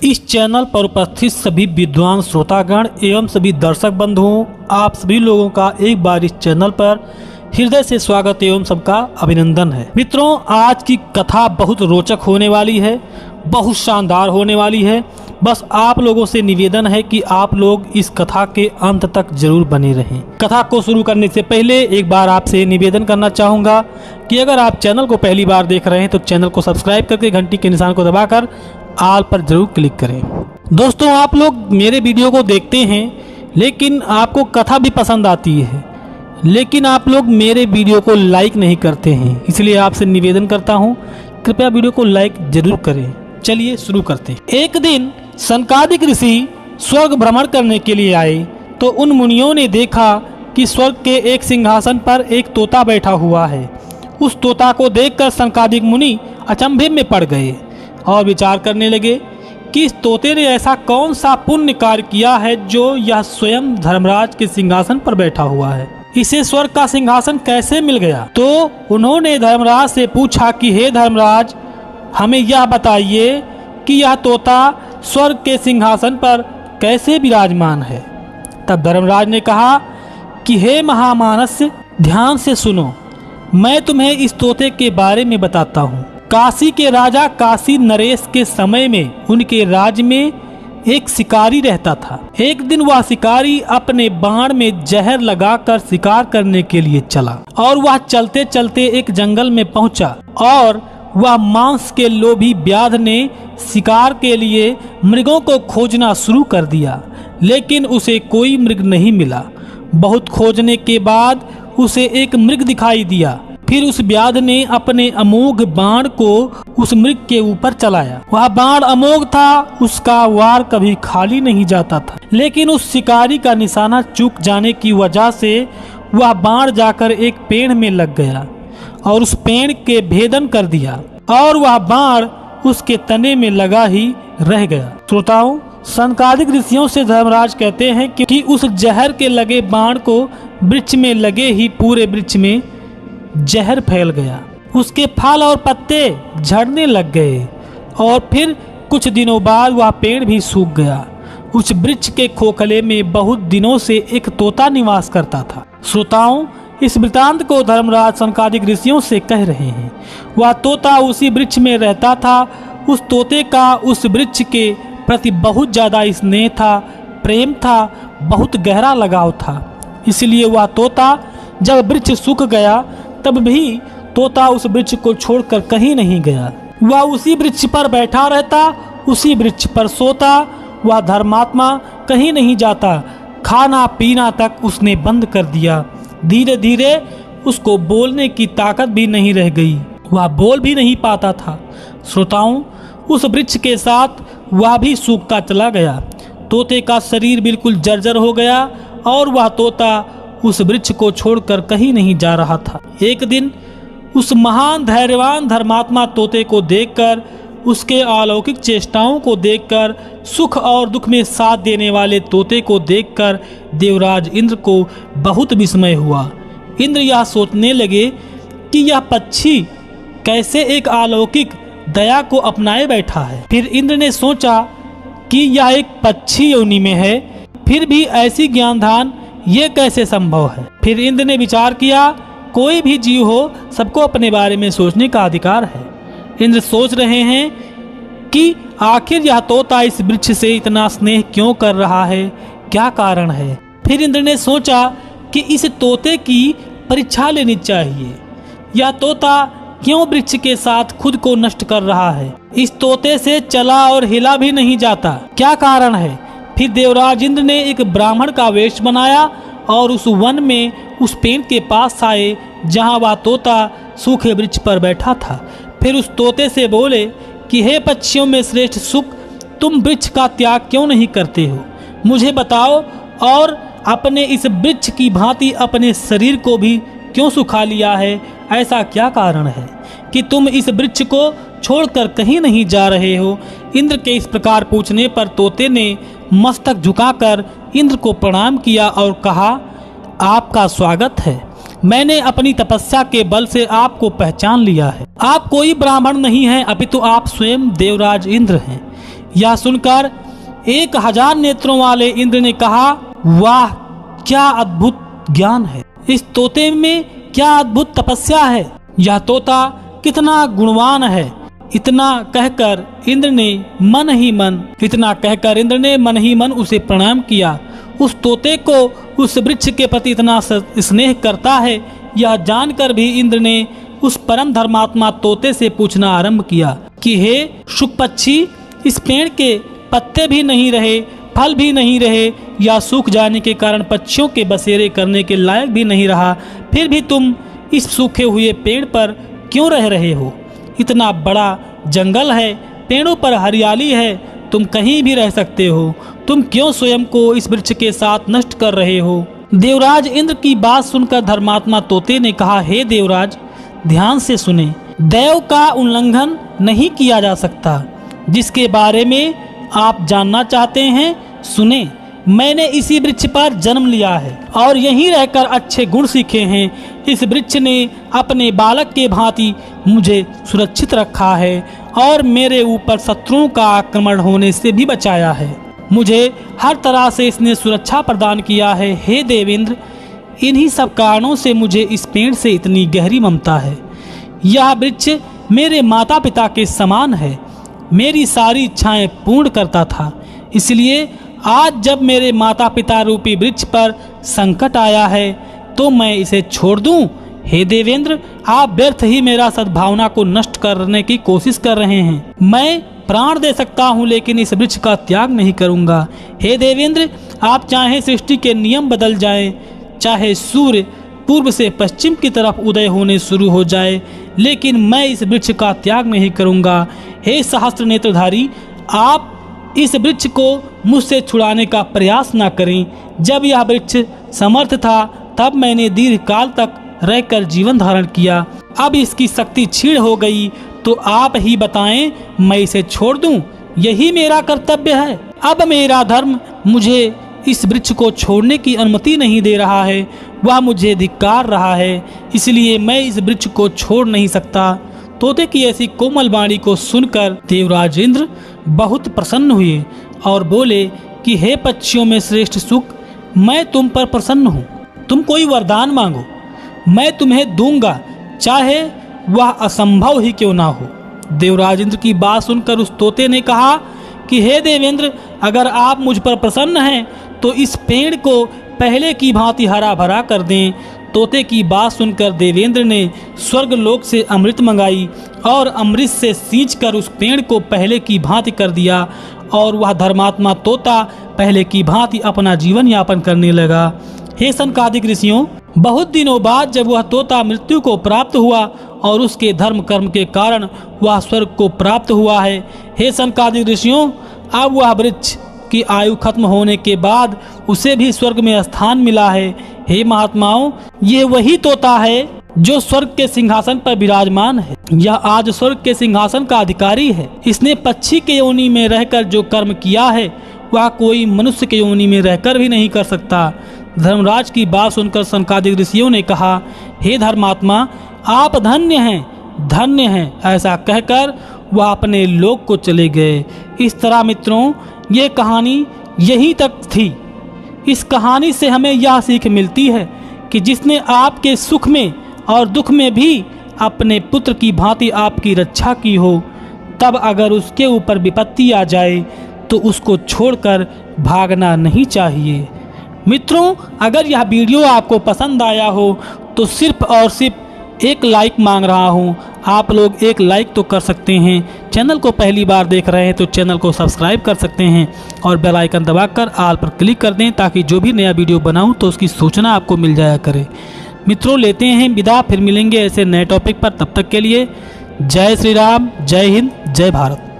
इस चैनल पर उपस्थित सभी विद्वान श्रोतागण एवं सभी दर्शक बंधुओं, आप सभी लोगों का एक बार इस चैनल पर हृदय से स्वागत एवं सबका अभिनंदन है। मित्रों, आज की कथा बहुत रोचक होने वाली है, बहुत शानदार होने वाली है। बस आप लोगों से निवेदन है कि आप लोग इस कथा के अंत तक जरूर बने रहें। कथा को शुरू करने से पहले एक बार आपसे निवेदन करना चाहूँगा कि अगर आप चैनल को पहली बार देख रहे हैं तो चैनल को सब्सक्राइब करके घंटी के निशान को दबाकर ऑल पर जरूर क्लिक करें। दोस्तों, आप लोग मेरे वीडियो को देखते हैं लेकिन आपको कथा भी पसंद आती है, लेकिन आप लोग मेरे वीडियो को लाइक नहीं करते हैं। इसलिए आपसे निवेदन करता हूं, कृपया वीडियो को लाइक जरूर करें। चलिए शुरू करते हैं। एक दिन सनकादिक ऋषि स्वर्ग भ्रमण करने के लिए आए तो उन मुनियों ने देखा कि स्वर्ग के एक सिंहासन पर एक तोता बैठा हुआ है। उस तोता को देखकर सनकादिक मुनि अचंभे में पड़ गए और विचार करने लगे कि इस तोते ने ऐसा कौन सा पुण्य कार्य किया है जो यह स्वयं धर्मराज के सिंहासन पर बैठा हुआ है। इसे स्वर्ग का सिंहासन कैसे मिल गया? तो उन्होंने धर्मराज से पूछा कि हे धर्मराज, हमें यह बताइए कि यह तोता स्वर्ग के सिंहासन पर कैसे विराजमान है। तब धर्मराज ने कहा कि हे महामानस, ध्यान से सुनो, मैं तुम्हें इस तोते के बारे में बताता हूँ। काशी के राजा काशी नरेश के समय में उनके राज्य में एक शिकारी रहता था। एक दिन वह शिकारी अपने बाण में जहर लगाकर शिकार करने के लिए चला और वह चलते चलते एक जंगल में पहुंचा और वह मांस के लोभी व्याध ने शिकार के लिए मृगों को खोजना शुरू कर दिया, लेकिन उसे कोई मृग नहीं मिला। बहुत खोजने के बाद उसे एक मृग दिखाई दिया। फिर उस व्याध ने अपने अमोघ बाण को उस मृग के ऊपर चलाया। वह बाण अमोघ था, उसका वार कभी खाली नहीं जाता था, लेकिन उस शिकारी का निशाना चूक जाने की वजह से वह बाण जाकर एक पेड़ में लग गया और उस पेड़ के भेदन कर दिया और वह बाण उसके तने में लगा ही रह गया। श्रोताओं, सनकादिक ऋषियों से धर्मराज कहते हैं कि उस जहर के लगे बाण को वृक्ष में लगे ही पूरे वृक्ष में जहर फैल गया। उसके फल और पत्ते झड़ने लग गए और फिर कुछ दिनों बाद वह पेड़ भी सूख गया। उस वृक्ष के खोखले में बहुत दिनों से एक तोता निवास करता था। श्रोताओं, इस वृतांत को धर्मराज सनकादिक ऋषियों से कह रहे हैं। वह तोता उसी वृक्ष में रहता था। उस तोते का उस वृक्ष के प्रति बहुत ज्यादा स्नेह था, प्रेम था, बहुत गहरा लगाव था। इसलिए वह तोता जब वृक्ष सूख गया तब भी तोता उस वृक्ष को छोड़कर कहीं नहीं गया। वह उसी वृक्ष पर बैठा रहता, उसी वृक्ष पर सोता। वह धर्मात्मा कहीं नहीं जाता। खाना पीना तक उसने बंद कर दिया। धीरे धीरे उसको बोलने की ताकत भी नहीं रह गई, वह बोल भी नहीं पाता था। श्रोताओं, उस वृक्ष के साथ वह भी सूखता चला गया। तोते का शरीर बिल्कुल जर्जर हो गया और वह तोता उस वृक्ष को छोड़कर कहीं नहीं जा रहा था। एक दिन उस महान धैर्यवान धर्मात्मा तोते को देखकर, उसके अलौकिक चेष्टाओं को देखकर, सुख और दुख में साथ देने वाले तोते को देखकर देवराज इंद्र को बहुत विस्मय हुआ। इंद्र यह सोचने लगे कि यह पक्षी कैसे एक अलौकिक दया को अपनाए बैठा है। फिर इंद्र ने सोचा कि यह एक पक्षी योनि में है, फिर भी ऐसी ज्ञानधान ये कैसे संभव है। फिर इंद्र ने विचार किया, कोई भी जीव हो, सबको अपने बारे में सोचने का अधिकार है। इंद्र सोच रहे हैं कि आखिर यह तोता इस वृक्ष से इतना स्नेह क्यों कर रहा है, क्या कारण है। फिर इंद्र ने सोचा कि इस तोते की परीक्षा लेनी चाहिए। यह तोता क्यों वृक्ष के साथ खुद को नष्ट कर रहा है? इस तोते से चला और हिला भी नहीं जाता, क्या कारण है? फिर देवराज इंद्र ने एक ब्राह्मण का वेश बनाया और उस वन में उस पेड़ के पास आए जहां वह तोता सूखे वृक्ष पर बैठा था। फिर उस तोते से बोले कि हे पक्षियों में श्रेष्ठ सुख, तुम वृक्ष का त्याग क्यों नहीं करते हो? मुझे बताओ, और अपने इस वृक्ष की भांति अपने शरीर को भी क्यों सुखा लिया है? ऐसा क्या कारण है कि तुम इस वृक्ष को छोड़कर कहीं नहीं जा रहे हो? इंद्र के इस प्रकार पूछने पर तोते ने मस्तक झुकाकर इंद्र को प्रणाम किया और कहा, आपका स्वागत है। मैंने अपनी तपस्या के बल से आपको पहचान लिया है। आप कोई ब्राह्मण नहीं हैं, अपितु आप स्वयं देवराज इंद्र हैं। यह सुनकर 1000 नेत्रों वाले इंद्र ने कहा, वाह क्या अद्भुत ज्ञान है, इस तोते में क्या अद्भुत तपस्या है, यह तोता कितना गुणवान है। इतना कहकर इंद्र ने मन ही मन उसे प्रणाम किया। उस तोते को उस वृक्ष के प्रति इतना स्नेह करता है, यह जानकर भी इंद्र ने उस परम धर्मात्मा तोते से पूछना आरंभ किया कि हे शुक पक्षी, इस पेड़ के पत्ते भी नहीं रहे, फल भी नहीं रहे, या सूख जाने के कारण पक्षियों के बसेरे करने के लायक भी नहीं रहा, फिर भी तुम इस सूखे हुए पेड़ पर क्यों रह रहे हो? इतना बड़ा जंगल है, पेड़ों पर हरियाली है, तुम कहीं भी रह सकते हो, तुम क्यों स्वयं को इस वृक्ष के साथ नष्ट कर रहे हो? देवराज इंद्र की बात सुनकर धर्मात्मा तोते ने कहा, हे देवराज, ध्यान से सुने, दैव का उल्लंघन नहीं किया जा सकता। जिसके बारे में आप जानना चाहते हैं, सुने। मैंने इसी वृक्ष पर जन्म लिया है और यहीं रहकर अच्छे गुण सीखे हैं। इस वृक्ष ने अपने बालक के भांति मुझे सुरक्षित रखा है और मेरे ऊपर शत्रुओं का आक्रमण होने से भी बचाया है। मुझे हर तरह से इसने सुरक्षा प्रदान किया है। हे देवेंद्र, इन्हीं सब कारणों से मुझे इस पेड़ से इतनी गहरी ममता है। यह वृक्ष मेरे माता पिता के समान है, मेरी सारी इच्छाएं पूर्ण करता था। इसलिए आज जब मेरे माता पिता रूपी वृक्ष पर संकट आया है तो मैं इसे छोड़ दूं? हे देवेंद्र, आप व्यर्थ ही मेरा सद्भावना को नष्ट करने की कोशिश कर रहे हैं। मैं प्राण दे सकता हूं लेकिन इस वृक्ष का त्याग नहीं करूंगा। हे देवेंद्र, आप चाहे सृष्टि के नियम बदल जाएं, चाहे सूर्य पूर्व से पश्चिम की तरफ उदय होने शुरू हो जाए, लेकिन मैं इस वृक्ष का त्याग नहीं करूंगा। हे सहस्त्र नेत्रधारी, आप इस वृक्ष को मुझसे छुड़ाने का प्रयास न करें। जब यह वृक्ष समर्थ था तब मैंने दीर्घ काल तक रहकर जीवन धारण किया। अब इसकी शक्ति क्षीण हो गई तो आप ही बताएं, मैं इसे छोड़ दूं? यही मेरा कर्तव्य है। अब मेरा धर्म मुझे इस वृक्ष को छोड़ने की अनुमति नहीं दे रहा है, वह मुझे धिक्कार रहा है, इसलिए मैं इस वृक्ष को छोड़ नहीं सकता। तोते की ऐसी कोमल वाणी को सुनकर देवराज इंद्र बहुत प्रसन्न हुए और बोले कि हे पक्षियों में श्रेष्ठ सुख, मैं तुम पर प्रसन्न हूँ। तुम कोई वरदान मांगो, मैं तुम्हें दूंगा, चाहे वह असंभव ही क्यों ना हो। देवराज इंद्र की बात सुनकर उस तोते ने कहा कि हे देवेंद्र, अगर आप मुझ पर प्रसन्न हैं तो इस पेड़ को पहले की भांति हरा भरा कर दें। तोते की बात सुनकर देवेंद्र ने स्वर्ग लोक से अमृत मंगाई और अमृत से सींचकर उस पेड़ को पहले की भांति कर दिया और वह धर्मात्मा तोता पहले की भांति अपना जीवन यापन करने लगा। हे सनकादिक ऋषियों, बहुत दिनों बाद जब वह तोता मृत्यु को प्राप्त हुआ और उसके धर्म कर्म के कारण वह स्वर्ग को प्राप्त हुआ है। हे सनकादिक ऋषियों, अब वह वृक्ष की आयु खत्म होने के बाद उसे भी स्वर्ग में स्थान मिला है। हे महात्माओं, ये वही तोता है जो स्वर्ग के सिंहासन पर विराजमान है। यह आज स्वर्ग के सिंहासन का अधिकारी है। इसने पक्षी के योनि में रहकर जो कर्म किया है वह कोई मनुष्य के योनि में रहकर भी नहीं कर सकता। धर्मराज की बात सुनकर सनकादिक ऋषियों ने कहा, हे धर्मात्मा, आप धन्य हैं, धन्य हैं। ऐसा कहकर वह अपने लोक को चले गए। इस तरह मित्रों, ये कहानी यहीं तक थी। इस कहानी से हमें यह सीख मिलती है कि जिसने आपके सुख में और दुख में भी अपने पुत्र की भांति आपकी रक्षा की हो, तब अगर उसके ऊपर विपत्ति आ जाए तो उसको छोड़कर भागना नहीं चाहिए। मित्रों, अगर यह वीडियो आपको पसंद आया हो तो सिर्फ और सिर्फ एक लाइक मांग रहा हूँ। आप लोग एक लाइक तो कर सकते हैं। चैनल को पहली बार देख रहे हैं तो चैनल को सब्सक्राइब कर सकते हैं और बेल आइकन दबाकर ऑल पर क्लिक कर दें ताकि जो भी नया वीडियो बनाऊं तो उसकी सूचना आपको मिल जाया करे। मित्रों, लेते हैं विदा, फिर मिलेंगे ऐसे नए टॉपिक पर। तब तक के लिए जय श्री राम, जय हिंद, जय भारत।